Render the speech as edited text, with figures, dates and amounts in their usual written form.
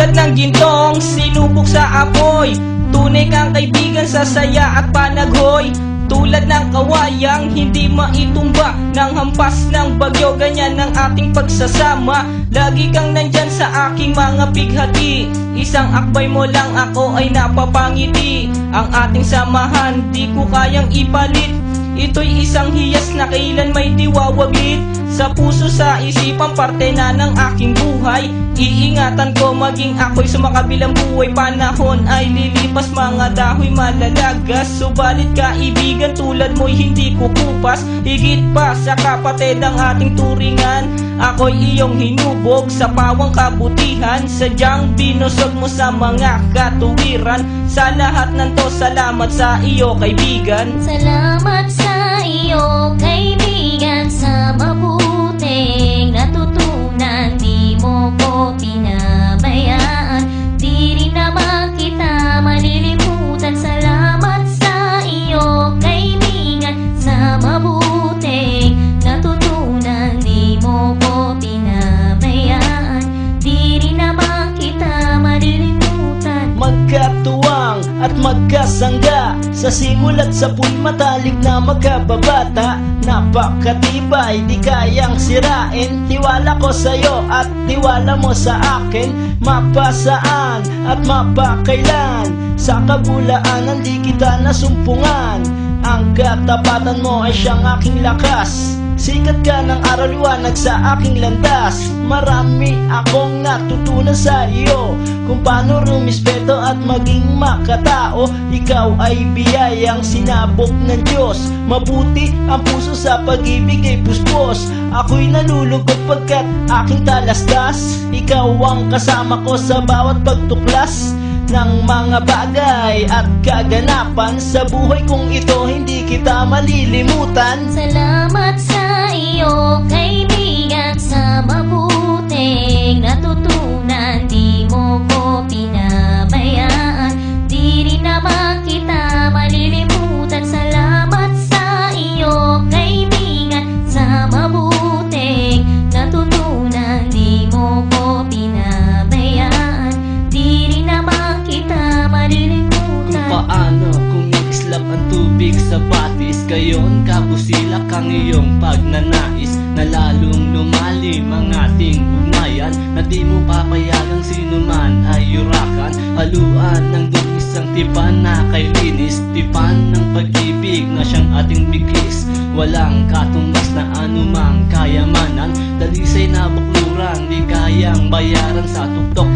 Tulad ng gintong sinubok sa apoy, tunay kang kaibigan sa saya at panaghoy. Tulad ng kawayang hindi maitumba ng hampas ng bagyo, ganyan ang ating pagsasama. Lagi kang nandyan sa aking mga bighati, isang akbay mo lang ako ay napapangiti. Ang ating samahan di ko kayang ipalit, ito'y isang hiyas na kailan may diwawaglit. Sa puso, sa isipan, parte na ng aking buhay. Iingatan ko maging ako'y sumakabilang buhay. Panahon ay lilipas, mga dahoy malalagas, subalit kaibigan tulad mo'y hindi kukupas. Higit pa sa kapatid ang ating turingan, ako'y iyong hinubog sa pawang kabutihan. Sadyang binusog mo sa mga katuwiran. Sa lahat ng to, salamat sa iyo kaibigan. Salamat sa iyo kaibigan, sa mabuting natutunan. Di mo ko pinabayaan, di rin naman kita malilimutan. Salamat sa iyo kaibigan, sa mabuting natutunan. Di mo ko pinabayaan, di rin naman kita malilimutan. Magkatuwang at magkasangga, sa simula't sa puy matalik na magkababata. Napakatibay, di kayang sirain, tiwala ko sa'yo at tiwala mo sa akin. Mapasaan at mapakailan, sa kabulaanan di kita nasumpungan. Ang katapatan mo ay siyang aking lakas, sikat ka ng araw liwanag sa aking landas. Marami akong natutunan sa iyo, kung paano rumispeto at maging makatao. Ikaw ay biyayang sinabok ng Diyos, mabuti ang puso sa pag-ibig ay puspos. Ako'y nalulungkot pagkat aking talastas, ikaw ang kasama ko sa bawat pagtuklas ng mga bagay at kaganapan. Sa buhay kong ito hindi kita malilimutan. Salamat sa iyo kaibigan, sa mabuting natutunan. Di mo ko pinabayaan, di rin naman kita malilimutan. Salamat sa iyo kaibigan, sa mabuting natutunan. Di mo ko pinabayaan, di rin naman kita malilimutan. Kung paano kumikislap ang tubig sa batis, gayon kabusilak ang iyong pagnanais, na lalong lumalim ang ating ugnayan. Na di mo papayagang sino man ay yurakan, haluan ng dungis ang tipan na kay linis. Tipan ng pag-ibig na siyang ating bigis, walang katumbas na anumang kayamanan. Dalisay na bukluran, di kayang bayaran sa tuktok